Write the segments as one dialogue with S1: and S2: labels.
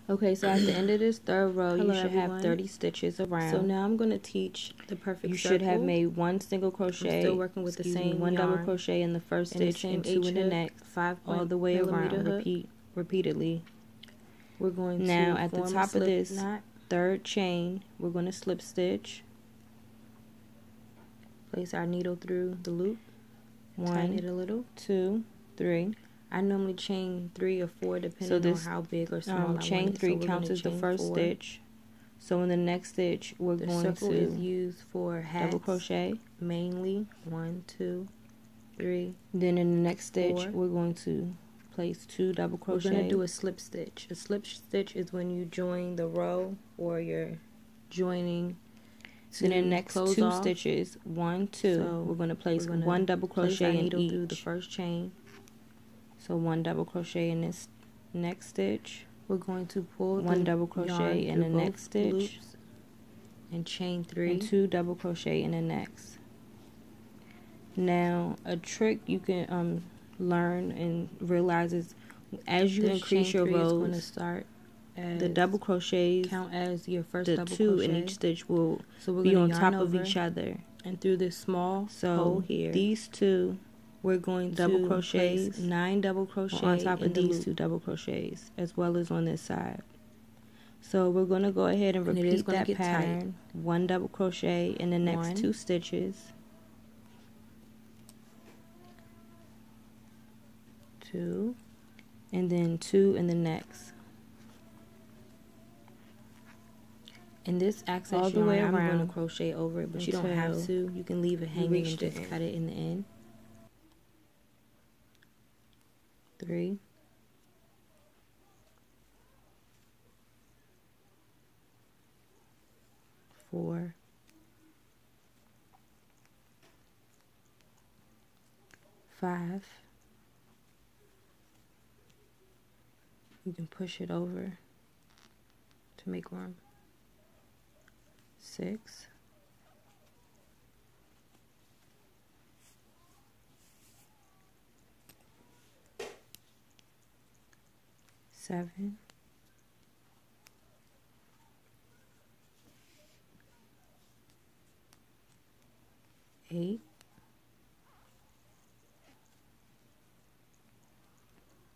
S1: Okay, so at the end of this third row, you should have 30 stitches around.
S2: So now I'm going to teach the perfect circle.
S1: You should have made one single crochet.
S2: I'm still working with the same
S1: one
S2: yarn,
S1: double crochet in the first stitch and 2 in the next,
S2: 5
S1: all the way around. Repeatedly.
S2: We're going
S1: now
S2: to
S1: at the top of this third chain, we're going to slip stitch. Place our needle through the loop. Tighten it a little. 2, 3.
S2: I normally chain 3 or 4 depending on how big or small I want it.
S1: Chain 3 counts as the first stitch. So in the next stitch, we're going to
S2: is used for hats,
S1: double crochet
S2: mainly. 1, 2, 3.
S1: Then in the next stitch, we're going to place 2 double crochet.
S2: We're going to do a slip stitch. A slip stitch is when you join the row or you're joining.
S1: Then in the next 2 stitches, 1, 2, so we're going to place 1 double crochet in each.
S2: Through the first chain.
S1: So 1 double crochet in this next stitch.
S2: We're going to pull
S1: 1 double crochet in the next stitch
S2: and chain 3
S1: and 2 double crochet in the next. Now a trick you can learn and realize is as you increase your rows,
S2: going to start
S1: the double crochets
S2: count as your first
S1: the
S2: double
S1: 2
S2: crochet.
S1: in each stitch will be on top of each other,
S2: and through this small hole here,
S1: these 2 we're going to double crochet
S2: 9 double crochets
S1: on top of these 2 double crochets as well as on this side. So we're going to go ahead and repeat that pattern. 1 double crochet in the next 2 stitches, 2, and then 2 in the next.
S2: And this access all the way around, I'm going to crochet over it, but you don't have to. You can leave it hanging and just cut it in the end.
S1: 3, 4, 5. You can push it over to make room. 6, 7, 8,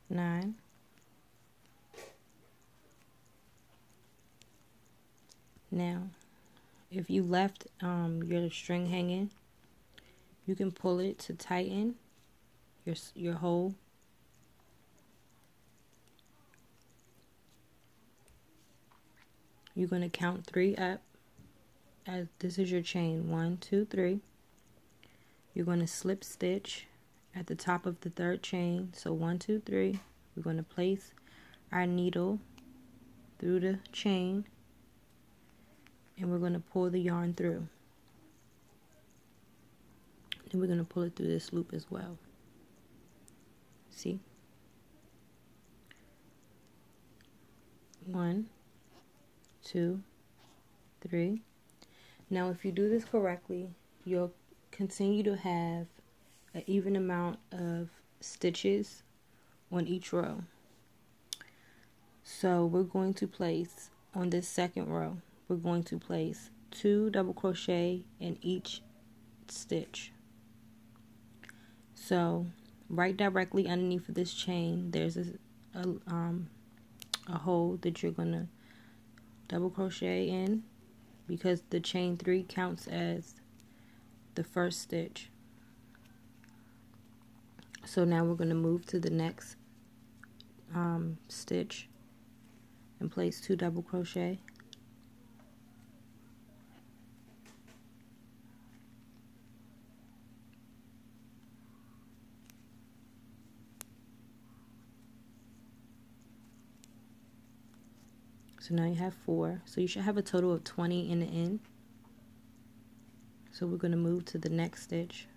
S1: 9, 10. Now, if you left your string hanging, you can pull it to tighten your hole. You're going to count 3 up, as this is your chain. 1, 2, 3. You're going to slip stitch at the top of the third chain. So 1, 2, 3. We're going to place our needle through the chain, and we're going to pull the yarn through. And we're going to pull it through this loop as well. See? 1, 2, 3. Now if you do this correctly, you'll continue to have an even amount of stitches on each row. So we're going to place on this second row, we're going to place 2 double crochet in each stitch. So right directly underneath of this chain, there's a hole that you're going to double crochet in, because the chain 3 counts as the first stitch. So now we're going to move to the next stitch and place 2 double crochet. So now you have 4. So you should have a total of 20 in the end. So we're going to move to the next stitch.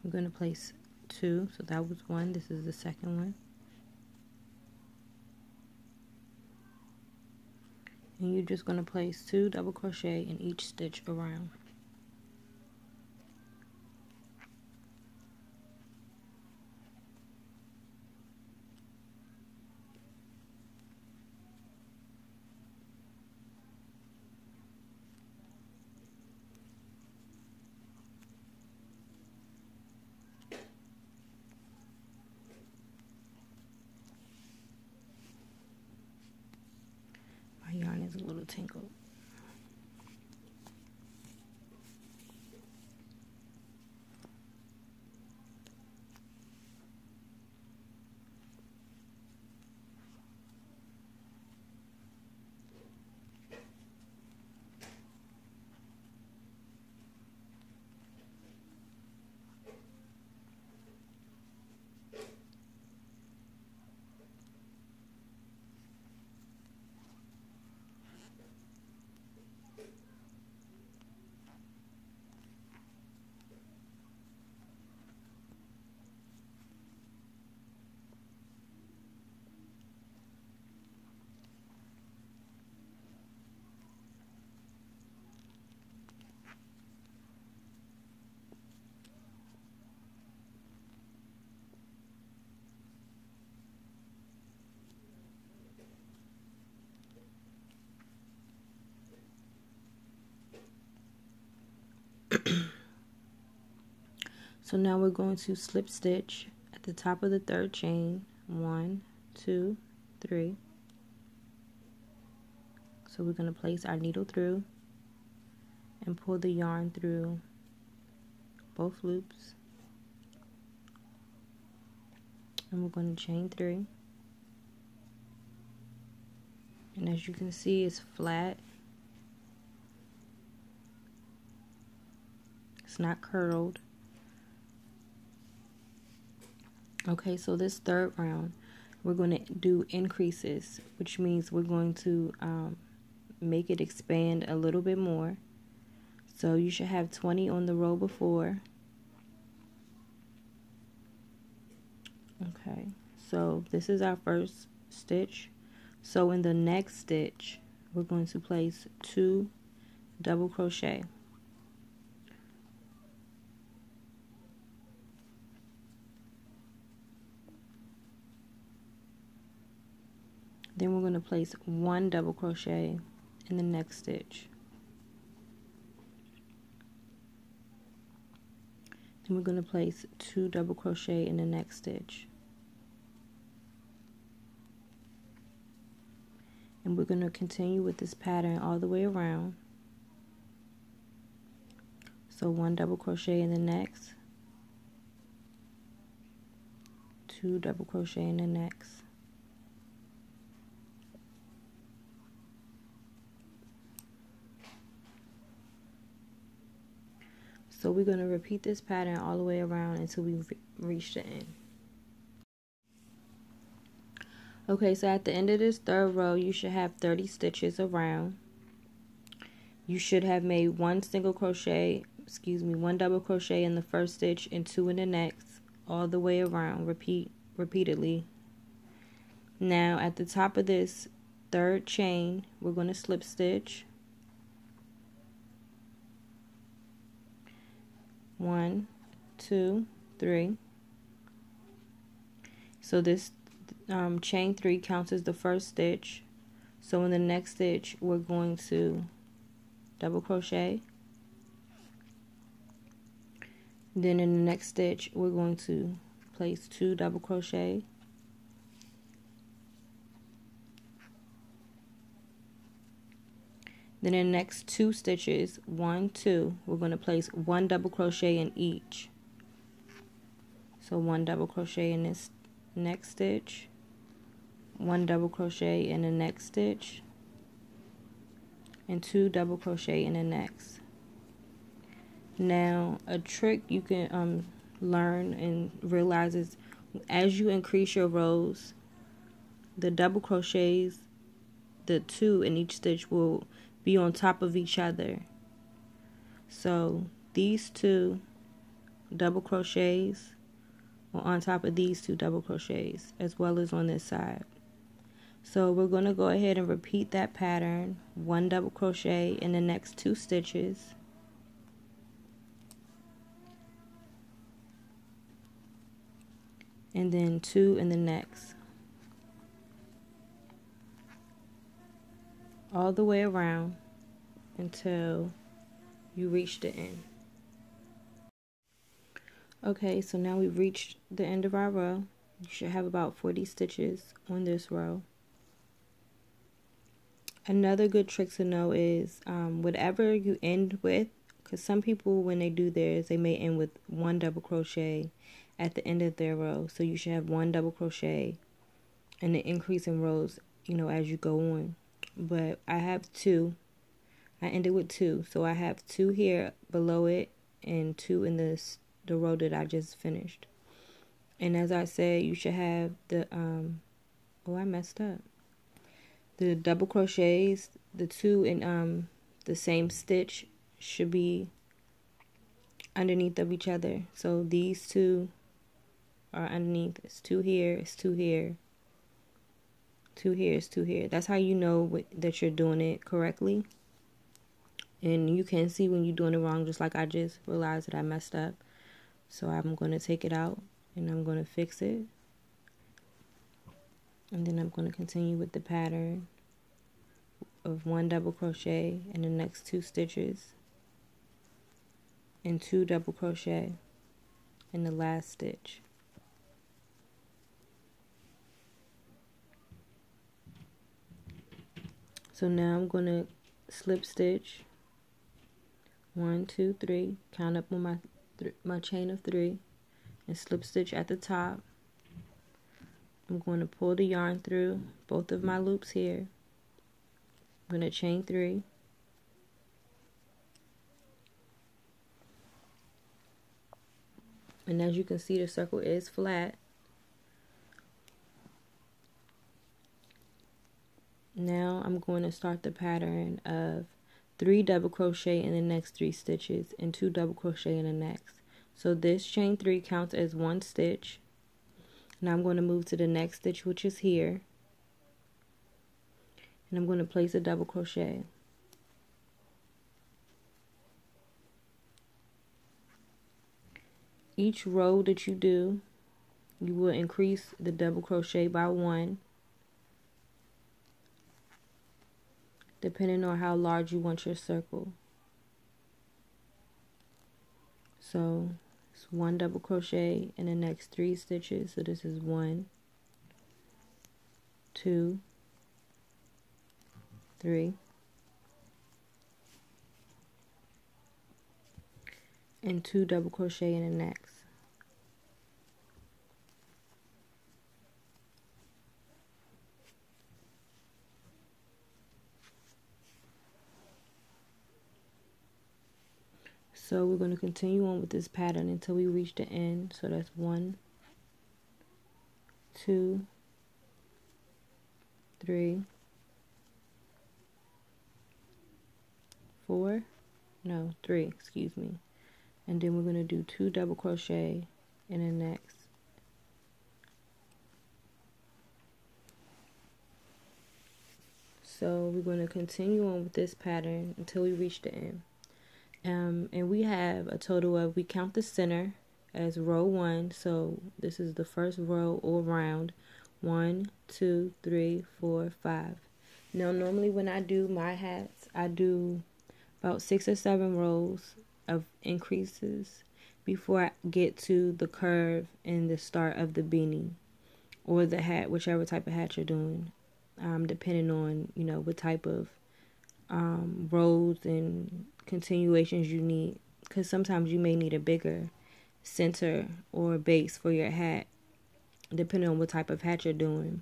S1: I'm going to place 2, so that was 1. This is the second one. And you're just going to place 2 double crochet in each stitch around. tangled. So now we're going to slip stitch at the top of the third chain, 1, 2, 3. So we're going to place our needle through and pull the yarn through both loops, and we're going to chain 3. And as you can see, it's flat, it's not curled. Okay, so this third round we're going to do increases, which means we're going to make it expand a little bit more. So you should have 20 on the row before. Okay, so this is our first stitch. So in the next stitch we're going to place 2 double crochet. Then we're going to place 1 double crochet in the next stitch. Then we're going to place 2 double crochet in the next stitch. And we're going to continue with this pattern all the way around. So 1 double crochet in the next, 2 double crochet in the next. So we're going to repeat this pattern all the way around until we reach the end. Okay, so at the end of this third row, you should have 30 stitches around. You should have made 1 double crochet in the first stitch and 2 in the next, all the way around. Repeat repeatedly. Now at the top of this third chain, we're going to slip stitch. 1, 2, 3. So this chain 3 counts as the first stitch. So in the next stitch we're going to double crochet. Then in the next stitch we're going to place 2 double crochet. Then in the next 2 stitches, 1, 2, we're going to place 1 double crochet in each. So 1 double crochet in this next stitch, 1 double crochet in the next stitch, and 2 double crochet in the next. Now a trick you can learn and realize is as you increase your rows, the double crochets, the 2 in each stitch, will be on top of each other. So these 2 double crochets are on top of these 2 double crochets, as well as on this side. So we're going to go ahead and repeat that pattern, 1 double crochet in the next 2 stitches, and then 2 in the next, all the way around until you reach the end. Okay, so now we've reached the end of our row. You should have about 40 stitches on this row. Another good trick to know is whatever you end with, because some people when they do theirs, they may end with 1 double crochet at the end of their row. So you should have 1 double crochet and the increase in rows, you know, as you go on. But I have 2. I ended with 2. So I have 2 here below it and 2 in the row that I just finished. And as I said, you should have the oh, I messed up. The double crochets, the 2 in the same stitch should be underneath of each other. So these 2 are underneath. It's 2 here, it's 2 here, 2 here, it's 2 here. That's how you know that you're doing it correctly. And you can see when you're doing it wrong, just like I just realized that I messed up. So I'm going to take it out and I'm going to fix it. And then I'm going to continue with the pattern of 1 double crochet in the next 2 stitches and 2 double crochet in the last stitch. So now I'm going to slip stitch 1, 2, 3, count up on my chain of 3 and slip stitch at the top. I'm going to pull the yarn through both of my loops here. I'm going to chain 3. And as you can see, the circle is flat. Now I'm going to start the pattern of 3 double crochet in the next 3 stitches and 2 double crochet in the next. So this chain 3 counts as 1 stitch. Now I'm going to move to the next stitch, which is here, and I'm going to place a double crochet. Each row that you do, you will increase the double crochet by 1, depending on how large you want your circle. So it's 1 double crochet in the next 3 stitches. So this is 1, 2, 3, and 2 double crochet in the next. So we're going to continue on with this pattern until we reach the end. So that's 1, 2, 3, 4, no, 3, excuse me. And then we're going to do 2 double crochet in the next. So we're going to continue on with this pattern until we reach the end. And we have a total of, we count the center as row 1, so this is the first row all around. 1, 2, 3, 4, 5. Now normally when I do my hats, I do about 6 or 7 rows of increases before I get to the curve and the start of the beanie or the hat, whichever type of hat you're doing, depending on, you know, what type of rows and continuations you need, because sometimes you may need a bigger center or base for your hat depending on what type of hat you're doing.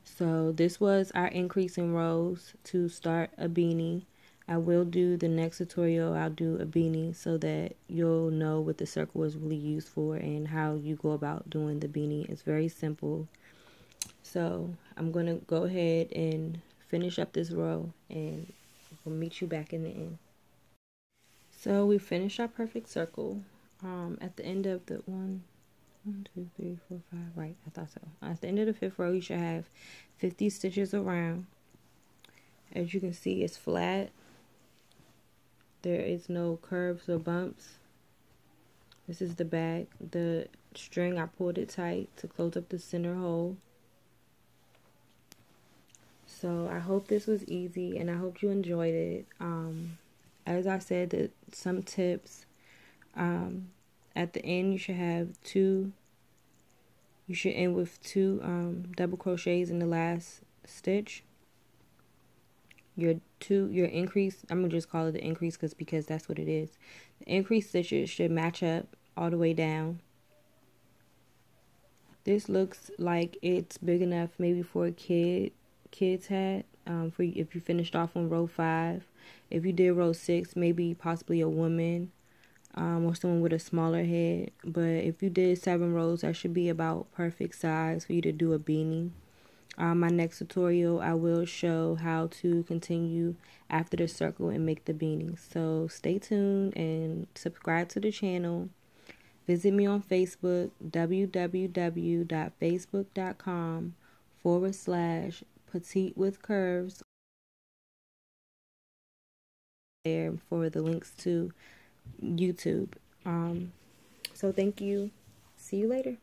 S1: So this was our increase in rows to start a beanie. I will do the next tutorial, I'll do a beanie so that you'll know what the circle is really used for and how you go about doing the beanie. It's very simple. So I'm going to go ahead and finish up this row and we'll meet you back in the end. So we finished our perfect circle. At the end of the 1, 2, 3, 4, 5, right, I thought so. At the end of the 5th row, you should have 50 stitches around. As you can see, it's flat. There is no curves or bumps. This is the back. The string, I pulled it tight to close up the center hole. So I hope this was easy and I hope you enjoyed it. As I said, some tips. At the end, you should have 2. You should end with 2 double crochets in the last stitch. your increase, I'm gonna just call it the increase because that's what it is. The increase stitches should match up all the way down. This looks like it's big enough maybe for a kid's hat. For if you finished off on row 5. If you did row 6, maybe possibly a woman, or someone with a smaller head. But if you did 7 rows, that should be about perfect size for you to do a beanie. My next tutorial, I will show how to continue after the circle and make the beanie. So stay tuned and subscribe to the channel. Visit me on Facebook, www.facebook.com/petite with curves, there for the links to YouTube. So thank you. See you later.